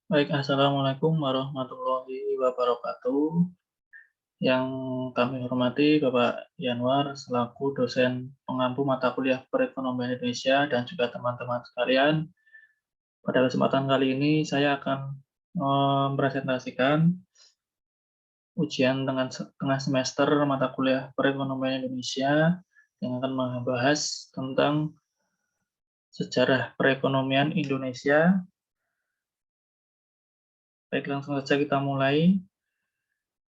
Baik, Assalamualaikum warahmatullahi wabarakatuh. Yang kami hormati Bapak Yanwar selaku dosen pengampu mata kuliah Perekonomian Indonesia dan juga teman-teman sekalian. Pada kesempatan kali ini saya akan mempresentasikan ujian tengah semester mata kuliah Perekonomian Indonesia yang akan membahas tentang sejarah perekonomian Indonesia. Baik, langsung saja kita mulai.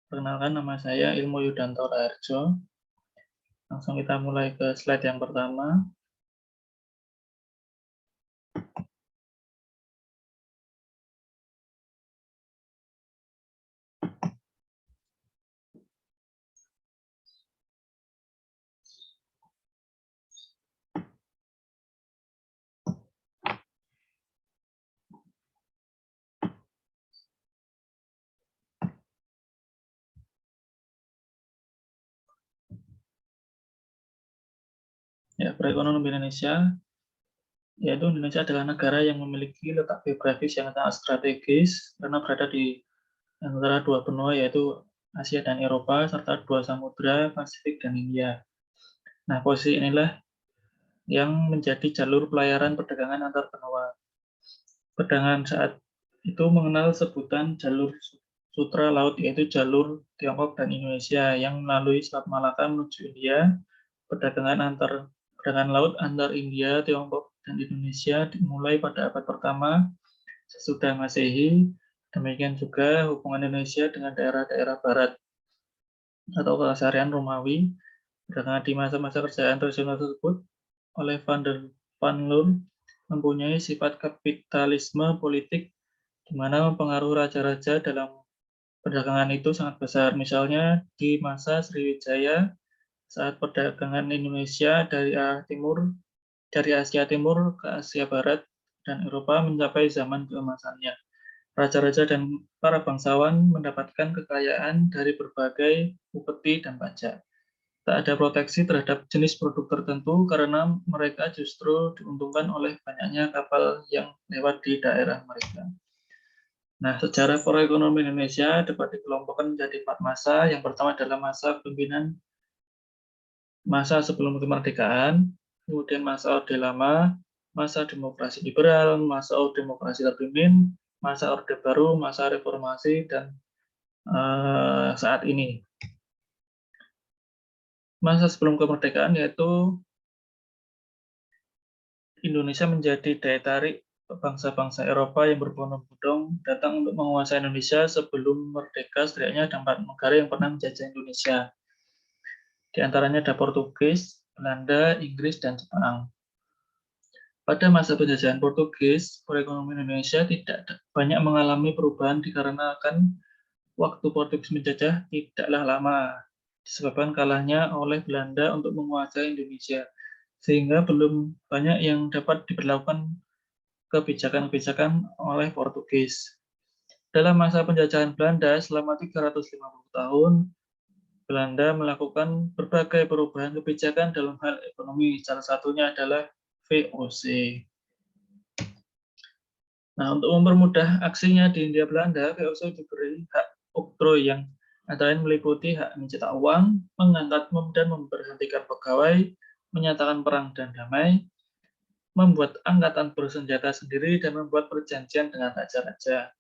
Perkenalkan, nama saya Ilmu Yudanto Raharjo. Langsung kita mulai ke slide yang pertama. Ya, perekonomian Indonesia, yaitu Indonesia adalah negara yang memiliki letak geografis yang sangat strategis karena berada di antara dua benua, yaitu Asia dan Eropa, serta dua samudra, Pasifik dan India. Nah, posisi inilah yang menjadi jalur pelayaran perdagangan antar benua. Perdagangan saat itu mengenal sebutan jalur sutra laut, yaitu jalur Tiongkok dan Indonesia yang melalui Selat Malaka menuju India. Perdagangan laut antar India, Tiongkok, dan Indonesia dimulai pada abad pertama sesudah Masehi. Demikian juga hubungan Indonesia dengan daerah-daerah barat atau keseharian Romawi. Perdagangan di masa-masa kerajaan tradisional tersebut oleh Van Loon mempunyai sifat kapitalisme politik di mana pengaruh raja-raja dalam perdagangan itu sangat besar. Misalnya di masa Sriwijaya saat perdagangan Indonesia dari Asia Timur ke Asia Barat dan Eropa mencapai zaman keemasannya. Raja-raja dan para bangsawan mendapatkan kekayaan dari berbagai upeti dan pajak. Tak ada proteksi terhadap jenis produk tertentu karena mereka justru diuntungkan oleh banyaknya kapal yang lewat di daerah mereka. Nah, sejarah perekonomian Indonesia dapat dikelompokkan menjadi 4 masa. Yang pertama adalah masa sebelum kemerdekaan, kemudian masa Orde Lama, masa demokrasi liberal, masa demokrasi terpimpin, masa Orde Baru, masa reformasi, dan saat ini. Masa sebelum kemerdekaan yaitu Indonesia menjadi daya tarik bangsa-bangsa Eropa yang berbondong-bondong datang untuk menguasai Indonesia. Sebelum merdeka, setidaknya ada 4 negara yang pernah menjajah Indonesia. Di antaranya ada Portugis, Belanda, Inggris, dan Jepang. Pada masa penjajahan Portugis, perekonomian Indonesia tidak banyak mengalami perubahan dikarenakan waktu Portugis menjajah tidaklah lama, disebabkan kalahnya oleh Belanda untuk menguasai Indonesia, sehingga belum banyak yang dapat diberlakukan kebijakan-kebijakan oleh Portugis. Dalam masa penjajahan Belanda selama 350 tahun, Belanda melakukan berbagai perubahan kebijakan dalam hal ekonomi. Salah satunya adalah VOC. Nah, untuk mempermudah aksinya di Hindia Belanda, VOC diberi hak oktroy yang antara lain meliputi hak mencetak uang, mengangkat dan memberhentikan pegawai, menyatakan perang dan damai, membuat angkatan bersenjata sendiri, dan membuat perjanjian dengan raja-raja.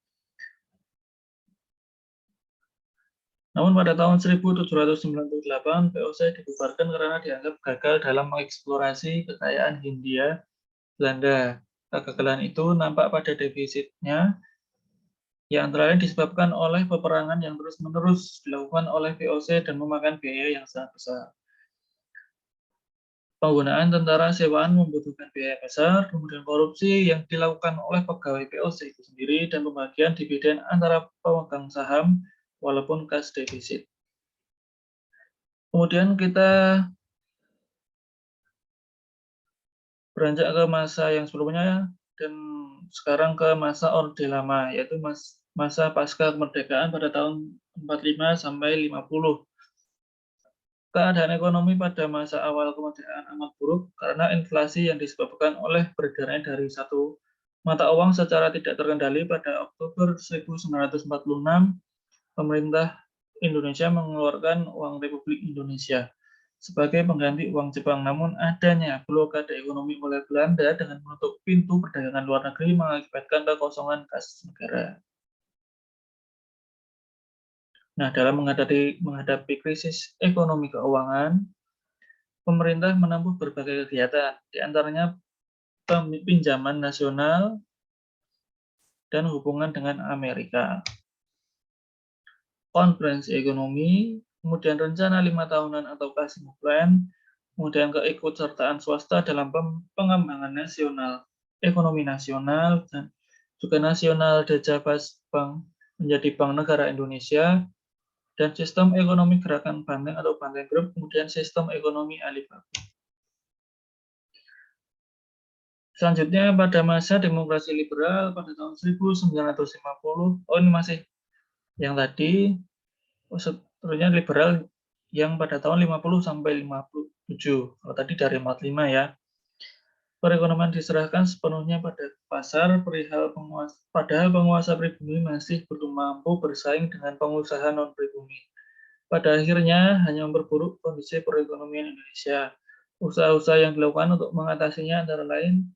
Namun pada tahun 1798, VOC dibubarkan karena dianggap gagal dalam mengeksplorasi kekayaan Hindia Belanda. Kegagalan itu nampak pada defisitnya, yang antara lain disebabkan oleh peperangan yang terus-menerus dilakukan oleh VOC dan memakan biaya yang sangat besar. Penggunaan tentara sewaan membutuhkan biaya besar, kemudian korupsi yang dilakukan oleh pegawai VOC itu sendiri, dan pembagian dividen antara pemegang saham walaupun kas defisit. Kemudian kita beranjak ke masa yang sebelumnya dan sekarang ke masa Orde Lama, yaitu masa pasca kemerdekaan pada tahun 45 sampai 50. Keadaan ekonomi pada masa awal kemerdekaan amat buruk karena inflasi yang disebabkan oleh beredarnya dari satu mata uang secara tidak terkendali pada Oktober 1946, pemerintah Indonesia mengeluarkan uang Republik Indonesia sebagai pengganti uang Jepang. Namun adanya blokade ekonomi oleh Belanda dengan menutup pintu perdagangan luar negeri mengakibatkan kekosongan kas negara. Nah, dalam menghadapi krisis ekonomi keuangan, pemerintah menempuh berbagai kegiatan, di antaranya pinjaman nasional dan hubungan dengan Amerika, konferensi ekonomi, kemudian rencana 5 tahunan atau Casino Plan, kemudian keikutsertaan swasta dalam pengembangan nasional, ekonomi nasional, dan juga nasional Dajabas Bank menjadi Bank Negara Indonesia, dan sistem ekonomi gerakan Banteng atau Banteng Group, kemudian sistem ekonomi Alibaba. Selanjutnya pada masa demokrasi liberal pada tahun 1950, ini masih yang tadi, seterusnya liberal yang pada tahun 50 sampai 57. Kalau tadi dari 45 ya. Perekonomian diserahkan sepenuhnya pada pasar, padahal penguasa pribumi masih belum mampu bersaing dengan pengusaha non-pribumi. Pada akhirnya hanya memperburuk kondisi perekonomian Indonesia. Usaha-usaha yang dilakukan untuk mengatasinya antara lain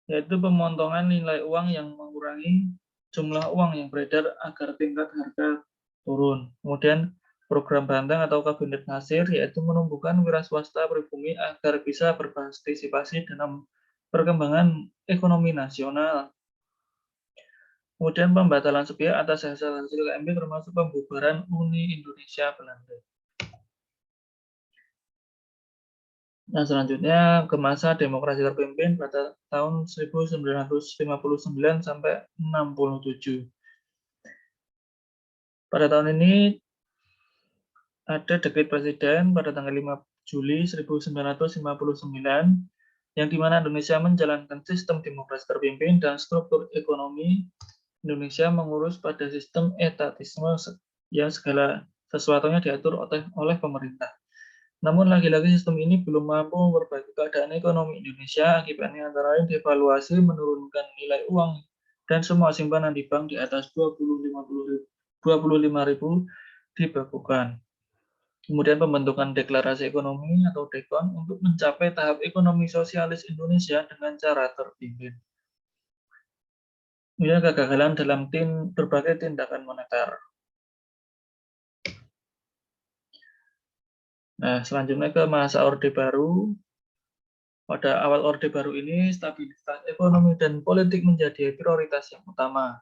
yaitu pemotongan nilai uang yang mengurangi jumlah uang yang beredar agar tingkat harga turun. Kemudian program Banteng atau Kabinet Nasir yaitu menumbuhkan wira swasta pribumi agar bisa berpartisipasi dalam perkembangan ekonomi nasional. Kemudian pembatalan sepihak atas hasil-hasil KMP termasuk pembubaran Uni Indonesia Belanda. Nah, selanjutnya ke masa demokrasi terpimpin pada tahun 1959 sampai 67. Pada tahun ini ada dekret presiden pada tanggal 5 Juli 1959 yang dimana Indonesia menjalankan sistem demokrasi terpimpin dan struktur ekonomi Indonesia mengurus pada sistem etatisme yang segala sesuatunya diatur oleh pemerintah. Namun lagi-lagi sistem ini belum mampu memperbaiki keadaan ekonomi Indonesia, akibatnya antara lain devaluasi, menurunkan nilai uang, dan semua simpanan di bank di atas 25.000 dibekukan. Kemudian pembentukan deklarasi ekonomi atau DEKON untuk mencapai tahap ekonomi sosialis Indonesia dengan cara terpimpin. Kemudian kegagalan dalam berbagai tindakan moneter. Nah, selanjutnya ke masa Orde Baru. Pada awal Orde Baru ini, stabilitas ekonomi dan politik menjadi prioritas yang utama.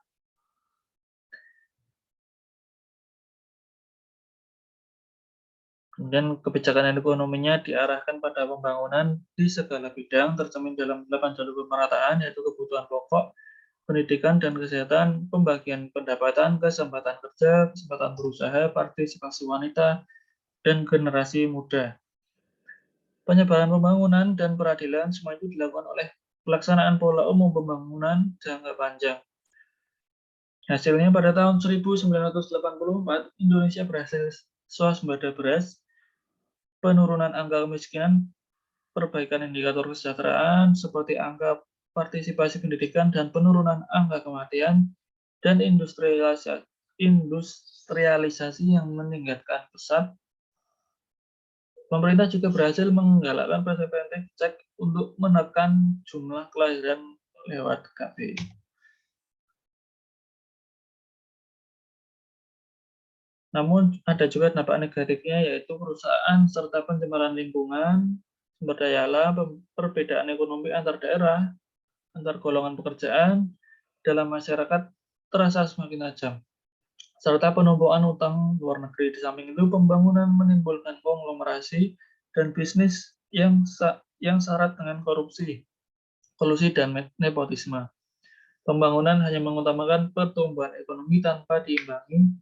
Kemudian kebijakan ekonominya diarahkan pada pembangunan di segala bidang, tercermin dalam 8 jalur pemerataan, yaitu kebutuhan pokok, pendidikan dan kesehatan, pembagian pendapatan, kesempatan kerja, kesempatan berusaha, partisipasi wanita, dan generasi muda. Penyebaran pembangunan dan peradilan semua itu dilakukan oleh pelaksanaan pola umum pembangunan jangka panjang. Hasilnya pada tahun 1984, Indonesia berhasil swasembada beras, penurunan angka kemiskinan, perbaikan indikator kesejahteraan seperti angka partisipasi pendidikan dan penurunan angka kematian, dan industrialisasi yang meningkatkan pesat. Pemerintah juga berhasil menggalakkan preventif cek untuk menekan jumlah kelahiran lewat KB. Namun ada juga dampak negatifnya yaitu kerusakan serta pencemaran lingkungan, sumber daya alam, perbedaan ekonomi antar daerah, antar golongan pekerjaan dalam masyarakat terasa semakin tajam, serta penumpukan utang luar negeri. Di samping itu, pembangunan menimbulkan konglomerasi dan bisnis yang syarat dengan korupsi, kolusi, dan nepotisme. Pembangunan hanya mengutamakan pertumbuhan ekonomi tanpa diimbangi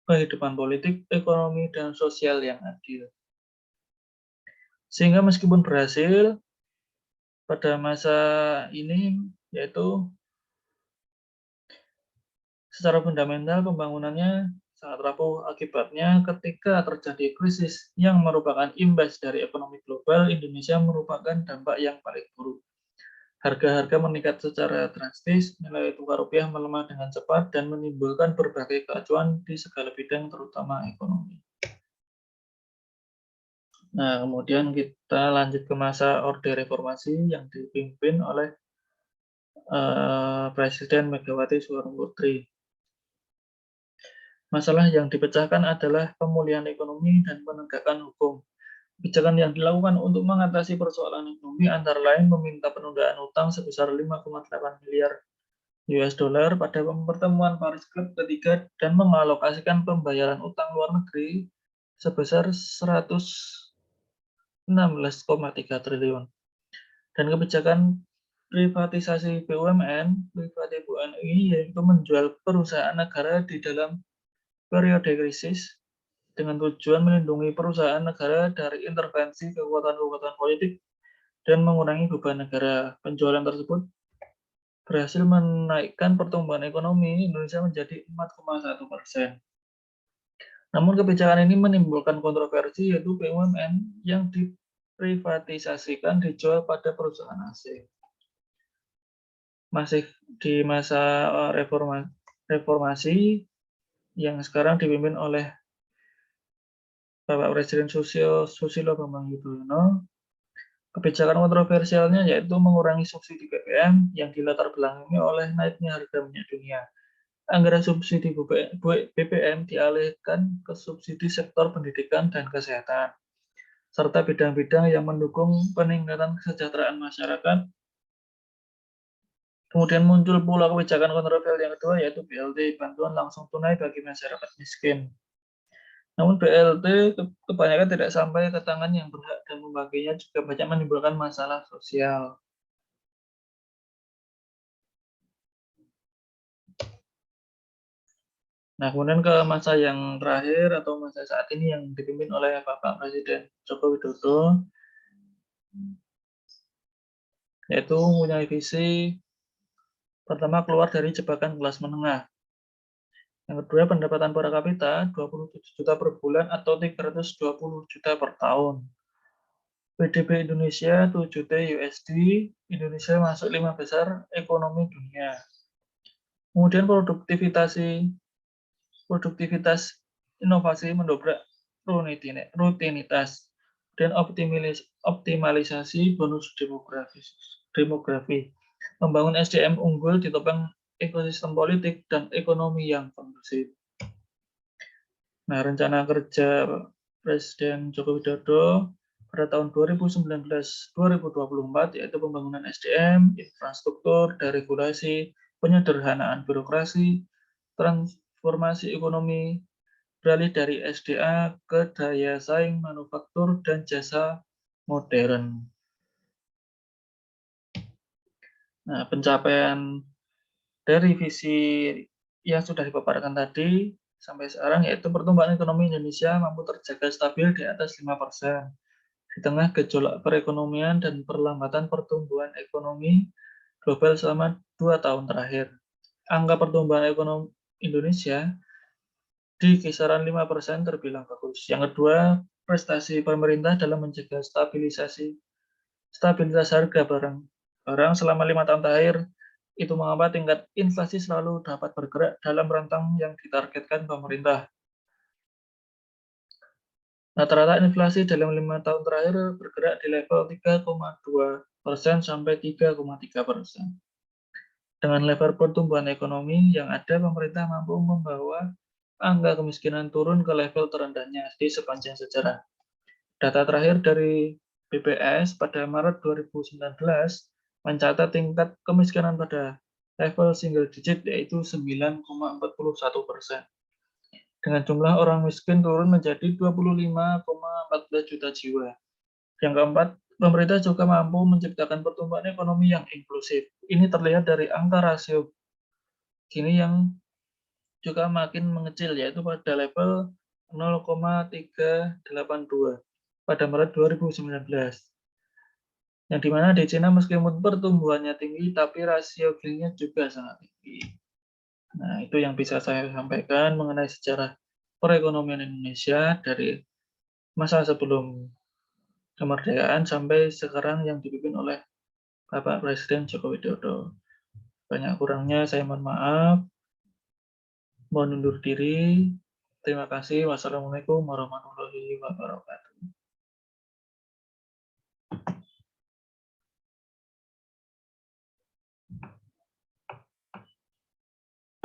kehidupan politik, ekonomi, dan sosial yang adil. Sehingga meskipun berhasil pada masa ini, yaitu secara fundamental pembangunannya sangat rapuh akibatnya ketika terjadi krisis yang merupakan imbas dari ekonomi global, Indonesia merupakan dampak yang paling buruk. Harga-harga meningkat secara drastis, nilai tukar rupiah melemah dengan cepat, dan menimbulkan berbagai keacuan di segala bidang, terutama ekonomi. Nah, kemudian kita lanjut ke masa Orde Reformasi yang dipimpin oleh Presiden Megawati Soekarno Putri. Masalah yang dipecahkan adalah pemulihan ekonomi dan penegakan hukum. Kebijakan yang dilakukan untuk mengatasi persoalan ekonomi antara lain meminta penundaan utang sebesar 5,8 miliar US dollar pada pertemuan Paris Club ketiga dan mengalokasikan pembayaran utang luar negeri sebesar 116,3 triliun. Dan kebijakan privatisasi BUMN, privatisasi BUMN yaitu menjual perusahaan negara di dalam periode krisis dengan tujuan melindungi perusahaan negara dari intervensi kekuatan-kekuatan politik dan mengurangi beban negara. Penjualan tersebut berhasil menaikkan pertumbuhan ekonomi Indonesia menjadi 4,1%. Namun kebijakan ini menimbulkan kontroversi, yaitu BUMN yang diprivatisasikan dijual pada perusahaan asing. Masih di masa reformasi yang sekarang dipimpin oleh Bapak Presiden Susilo Bambang Yudhoyono, kebijakan kontroversialnya yaitu mengurangi subsidi BBM yang dilatar belakangi oleh naiknya harga minyak dunia. Anggaran subsidi BBM dialihkan ke subsidi sektor pendidikan dan kesehatan, serta bidang-bidang yang mendukung peningkatan kesejahteraan masyarakat. Kemudian muncul pula kebijakan kontroversial yang kedua, yaitu BLT, bantuan langsung tunai bagi masyarakat miskin. Namun BLT kebanyakan tidak sampai ke tangan yang berhak dan membaginya juga banyak menimbulkan masalah sosial. Nah, kemudian ke masa yang terakhir atau masa saat ini yang dipimpin oleh Bapak Presiden Joko Widodo, yaitu mempunyai visi pertama keluar dari jebakan kelas menengah. Yang kedua, pendapatan per kapita 27 juta per bulan atau 320 juta per tahun. PDB Indonesia 7 T USD, Indonesia masuk 5 besar ekonomi dunia. Kemudian produktivitas inovasi mendobrak rutinitas dan optimalisasi bonus demografi. Membangun SDM unggul ditopang ekosistem politik dan ekonomi yang kondusif. Nah, rencana kerja Presiden Joko Widodo pada tahun 2019-2024 yaitu pembangunan SDM, infrastruktur, deregulasi, penyederhanaan birokrasi, transformasi ekonomi, beralih dari SDA ke daya saing manufaktur dan jasa modern. Nah, pencapaian dari visi yang sudah dipaparkan tadi sampai sekarang yaitu pertumbuhan ekonomi Indonesia mampu terjaga stabil di atas 5%. Di tengah gejolak perekonomian dan perlambatan pertumbuhan ekonomi global selama 2 tahun terakhir. Angka pertumbuhan ekonomi Indonesia di kisaran 5% terbilang bagus. Yang kedua, prestasi pemerintah dalam mencegah stabilitas harga barang selama 5 tahun terakhir, itu mengapa tingkat inflasi selalu dapat bergerak dalam rentang yang ditargetkan pemerintah. Rata-rata inflasi dalam 5 tahun terakhir bergerak di level 3,2% sampai 3,3%. Dengan level pertumbuhan ekonomi yang ada, pemerintah mampu membawa angka kemiskinan turun ke level terendahnya di sepanjang sejarah. Data terakhir dari BPS pada Maret 2019 mencatat tingkat kemiskinan pada level single digit yaitu 9,41%. Dengan jumlah orang miskin turun menjadi 25,14 juta jiwa. Yang keempat, pemerintah juga mampu menciptakan pertumbuhan ekonomi yang inklusif. Ini terlihat dari angka rasio Gini yang juga makin mengecil, yaitu pada level 0,382 pada Maret 2019. Yang dimana di Cina meskipun pertumbuhannya tinggi, tapi rasio Gini-nya juga sangat tinggi. Nah, itu yang bisa saya sampaikan mengenai sejarah perekonomian Indonesia dari masa sebelum kemerdekaan sampai sekarang yang dipimpin oleh Bapak Presiden Joko Widodo. Banyak kurangnya saya mohon maaf. Mohon undur diri. Terima kasih. Wassalamualaikum warahmatullahi wabarakatuh.